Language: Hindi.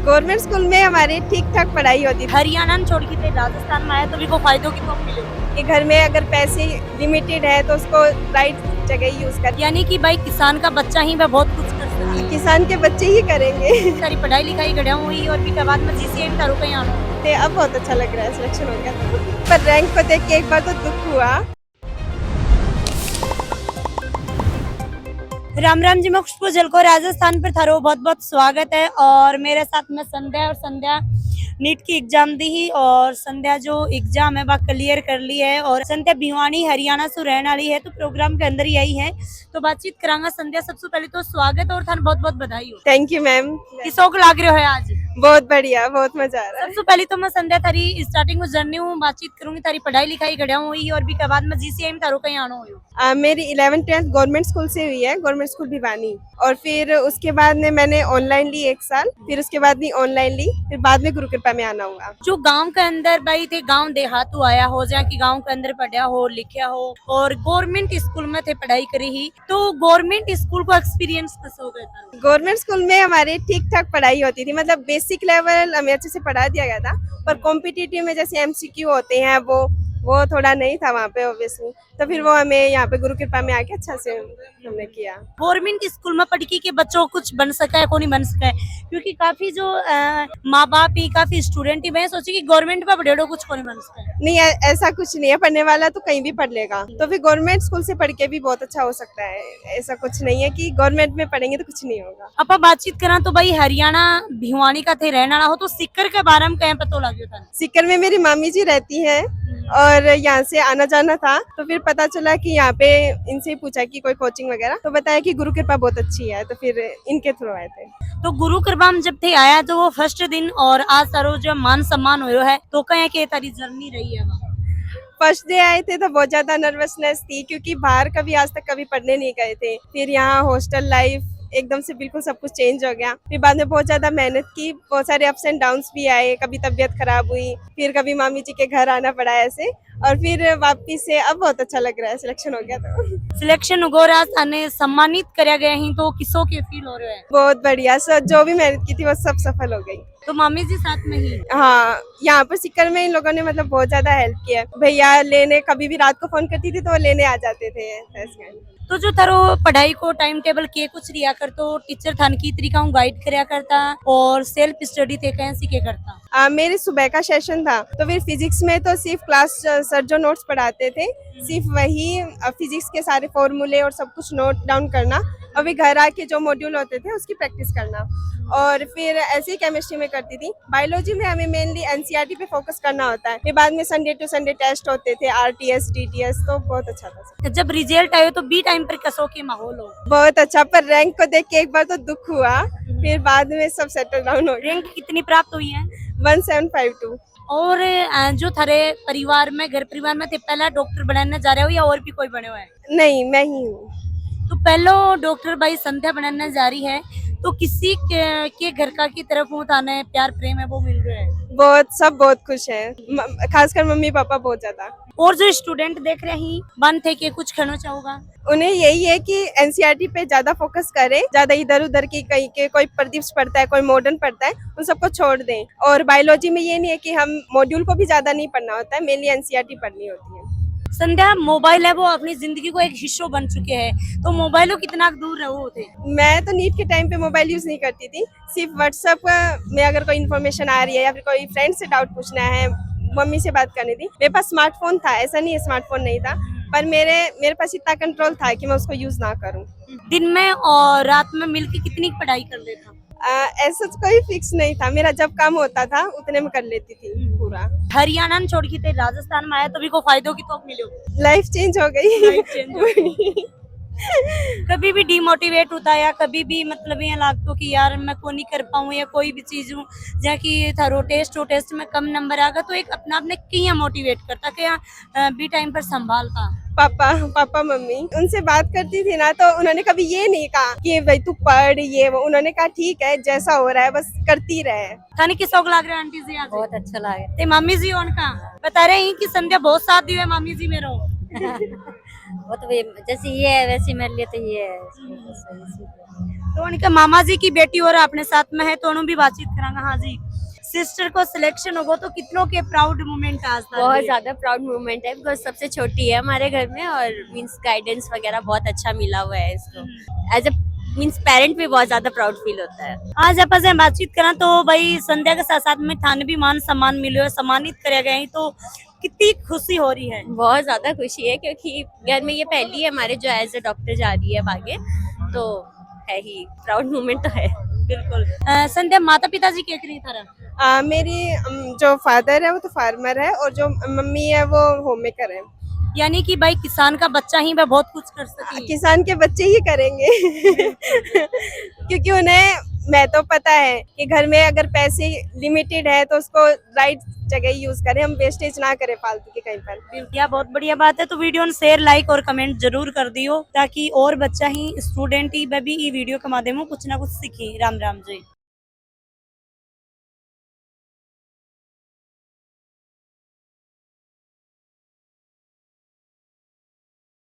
गवर्नमेंट स्कूल में हमारी ठीक ठाक पढ़ाई होती थी। हरियाणा छोड़ के थे राजस्थान में आया तो भी को फायदों की तो मिले, कि घर में अगर पैसे लिमिटेड है तो उसको राइट जगह यूज कर, यानी कि भाई किसान का बच्चा ही वह बहुत कुछ कर सकता है। किसान के बच्चे ही करेंगे। सारी पढ़ाई लिखाई गढ़ा हुई और भी बाद में जीसीएम तारों कहीं आना। अब बहुत अच्छा लग रहा है, सिलेक्शन हो गया पर रैंक को देख के एक बार तो दुख हुआ। राम राम जी, मैं खुशबू झलको राजस्थान पर थारो बहुत बहुत स्वागत है। और मेरे साथ में संध्या, और संध्या नीट की एग्जाम दी ही और संध्या जो एग्जाम है वह क्लियर कर ली है। और संध्या भिवानी हरियाणा से रहने वाली है तो प्रोग्राम के अंदर ही आई है तो बातचीत करांगा। संध्या सबसे पहले तो स्वागत और थान बहुत बहुत बधाई हो। Thank you ma'am. किसों लाग रहे हो आज? बहुत बढ़िया, बहुत मजा आ रहा है। सबसे पहले तो मैं संध्या थारी स्टार्टिंग में जर्नी हूँ, बातचीत करूंगी तारी पढ़ाई लिखाई गढ़ा हुई और भी के बाद में जीसीएम तारो कहीं आना हुई। मेरी 11th-12th गवर्नमेंट स्कूल से हुई है, गवर्नमेंट स्कूल भिवानी। और फिर उसके बाद में मैंने ऑनलाइन ली 1 साल, फिर उसके बाद में ऑनलाइन ली, फिर बाद में गुरु कृपा में आना हुआ। जो गांव के अंदर भाई थे, गांव देहात आया हो जहाँ की गांव के अंदर पढ़ा हो लिखा हो और गवर्नमेंट स्कूल में थे पढ़ाई करी ही, तो गवर्नमेंट स्कूल को एक्सपीरियंस कैसा हो गया था? गवर्नमेंट स्कूल में हमारी ठीक ठाक पढ़ाई होती थी, मतलब बेसिक लेवल हमें अच्छे से पढ़ा दिया गया था। पर कॉम्पिटिटिव में जैसे एमसीक्यू होते हैं वो थोड़ा नहीं था वहाँ पे ऑब्वियसली, तो फिर वो हमें यहाँ पे गुरु कृपा में आके अच्छा से हमने किया। गवर्नमेंट स्कूल में पढ़ के बच्चों को कुछ बन सका है, को नहीं बन सका है, क्योंकि काफी जो माँ बाप ही काफी स्टूडेंट ही मैं सोची कि गवर्नमेंट में पढ़े कुछ को नहीं बन सका है। नहीं, ऐसा कुछ नहीं है, पढ़ने वाला तो कहीं भी पढ़ लेगा, तो फिर गवर्नमेंट स्कूल से पढ़ के भी बहुत अच्छा हो सकता है। ऐसा कुछ नहीं है कि गवर्नमेंट में पढ़ेंगे तो कुछ नहीं होगा। अब बातचीत करा तो भाई हरियाणा भिवानी का थे रहने वाला हो तो सिक्कर के बारे में कहीं पता लग था? सिक्कर में मेरी मामी जी रहती है और यहाँ से आना जाना था, तो फिर पता चला कि यहाँ पे इनसे पूछा कि कोई कोचिंग वगैरह, तो बताया कि गुरु कृपा बहुत अच्छी है, तो फिर इनके थ्रू आए थे। तो गुरु कृपा में जब थे आया तो वो फर्स्ट दिन और आज सारो जो मान सम्मान हो है तो कहीं के तारी जर्नी रही है? फर्स्ट डे आए थे तो बहुत ज्यादा नर्वसनेस थी, क्योंकि बाहर कभी आज तक कभी पढ़ने नहीं गए थे। फिर यहाँ हॉस्टल लाइफ एकदम से बिल्कुल सब कुछ चेंज हो गया। फिर बाद में बहुत ज्यादा मेहनत की, बहुत सारे अप्स एंड डाउन्स भी आए, कभी तबीयत खराब हुई, फिर कभी मामी जी के घर आना पड़ा ऐसे, और फिर वापिस से अब बहुत अच्छा लग रहा है, सिलेक्शन हो गया। तो सिलेक्शन हो रहा थाने सम्मानित कराया गया ही तो किसों के फील हो रहे हैं? बहुत बढ़िया, सब जो भी मेहनत की थी वो सब सफल हो गई। तो मामी जी साथ में ही? हाँ, यहाँ पर सिक्कर में इन लोगों ने मतलब बहुत ज्यादा हेल्प किया है। भैया लेने कभी भी रात को फोन करती थी तो वो लेने आ जाते थे ऐसे। तो जो थारो पढ़ाई को टाइम टेबल के कुछ रिया कर तो टीचर थान की तरीका गाइड करया करता और सेल्फ स्टडी थे कैसे के करता? मेरे सुबह का सेशन था तो फिर फिजिक्स में तो सिर्फ क्लास सर जो नोट्स पढ़ाते थे सिर्फ वही फिजिक्स के सारे फॉर्मूले और सब कुछ नोट डाउन करना, और फिर घर आके जो मॉड्यूल होते थे उसकी प्रैक्टिस करना। और फिर ऐसे ही केमिस्ट्री में करती थी। बायोलॉजी में हमें मेनली एनसीईआरटी पे फोकस करना होता है। फिर बाद में संडे टू संडे टेस्ट होते थे, आरटीएस डीटीएस, तो बहुत अच्छा था। जब रिजल्ट आयो तो बी टाइम पर कसो के माहौल हो? बहुत अच्छा, पर रैंक को देख के एक बार तो दुख हुआ, फिर बाद में सब सेटल डाउन हो गया। रैंक कितनी प्राप्त हुई है? 1752। और जो थारे परिवार में घर परिवार में थे पहला डॉक्टर बनाने जा रहे हो या और भी कोई बने हुए हैं? नहीं, मैं ही हूँ। तो पहलो डॉक्टर भाई संध्या बनाने जा रही है तो किसी के घर का की तरफ थाने प्यार प्रेम है वो मिल रहा है? सब बहुत खुश है, खासकर मम्मी पापा बहुत ज्यादा। और जो स्टूडेंट देख रहे हैं बन थे के कुछ कहना चाहूंगा? उन्हें यही है कि एनसीईआरटी पे ज्यादा फोकस करें, ज्यादा इधर उधर की कहीं के कोई प्रदीप पढ़ता है, कोई मॉडर्न पढ़ता है, उन सबको छोड़ दें। और बायोलॉजी में ये नहीं है कि हम मॉड्यूल को भी ज्यादा नहीं पढ़ना होता है, मेनली एनसीईआरटी पढ़नी होती है। संध्या, मोबाइल है वो अपनी जिंदगी को एक हिस्सा बन चुके हैं, तो मोबाइलों कितना दूर रहो थे? मैं तो नीट के टाइम पे मोबाइल यूज नहीं करती थी, सिर्फ व्हाट्सएप में अगर कोई इन्फॉर्मेशन आ रही है या फिर कोई फ्रेंड से डाउट पूछना है, मम्मी से बात करनी थी। मेरे पास स्मार्टफोन था, ऐसा नहीं है स्मार्टफोन नहीं था, पर मेरे पास इतना कंट्रोल था कि मैं उसको यूज ना करूं। दिन में और रात में मिलके कितनी पढ़ाई कर लेता? ऐसा कोई फिक्स नहीं था, मेरा जब काम होता था उतने में कर लेती थी पूरा। हरियाणा छोड़ के थे राजस्थान में आया तो भी को फायदों की तो मिले, लाइफ चेंज हो गई। लाइफ चेंज हो गई। कभी भी डिमोटिवेट होता है या कभी भी मतलब ये लगता कि यार मैं को नहीं कर पाऊँ या कोई भी चीज हूँ जहाँ की थारो टेस्ट में कम नंबर आ गया तो एक अपना आपने किया मोटिवेट करता क्या बी टाइम पर संभालता? पापा मम्मी उनसे बात करती थी ना, तो उन्होंने कभी ये नहीं कहा कि भाई तू पढ़ ये वो, उन्होंने कहा ठीक है जैसा हो रहा है बस करती रहे। थाने की शौक लग रहा है आंटी जी? आज बहुत अच्छा लगा। ते मामी जी उनका बता रहे हैं कि संध्या बहुत साथ दी है मामी जी मेरा। वो तो जैसे ये है वैसे मेरे लिए तो ये है। तो उनके मामा जी की बेटी और अपने साथ में है तो उन्होंने भी बातचीत करांगा। हाँ जी, सिस्टर को सिलेक्शन होगा तो कितनों के प्राउड मोमेंट आज था? बहुत ज्यादा प्राउड मोमेंट है बिकॉज सबसे छोटी है हमारे घर में और मींस गाइडेंस वगैरह बहुत अच्छा मिला हुआ है इसको। एज ए मींस पेरेंट भी बहुत ज्यादा प्राउड फील होता है। आज आप से बातचीत करा तो भाई संध्या के साथ साथ में थाने भी मान सम्मान मिलो है, सम्मानित करे गए हैं, तो कितनी खुशी हो रही है? बहुत ज्यादा खुशी है क्योंकि घर में ये पहली है हमारे जो एज ए डॉक्टर जा रही है अब आगे, तो है ही प्राउड मोमेंट तो है। बिल्कुल। संध्या माता पिता जी क्या करी थारा? मेरी जो फादर है वो तो फार्मर है और जो मम्मी है वो होम मेकर है। यानी कि भाई किसान का बच्चा ही वह बहुत कुछ कर सके। किसान के बच्चे ही करेंगे क्योंकि उन्हें मैं तो पता है कि घर में अगर पैसे लिमिटेड है तो उसको राइट जगह यूज करें, हम वेस्टेज ना करें फालतू के कहीं पर। यह बहुत बढ़िया बात है। तो वीडियो शेयर लाइक और कमेंट जरूर कर दियो ताकि और बच्चा ही स्टूडेंट ही वह भी वीडियो के माध्यम कुछ ना कुछ सीखे। राम राम जी।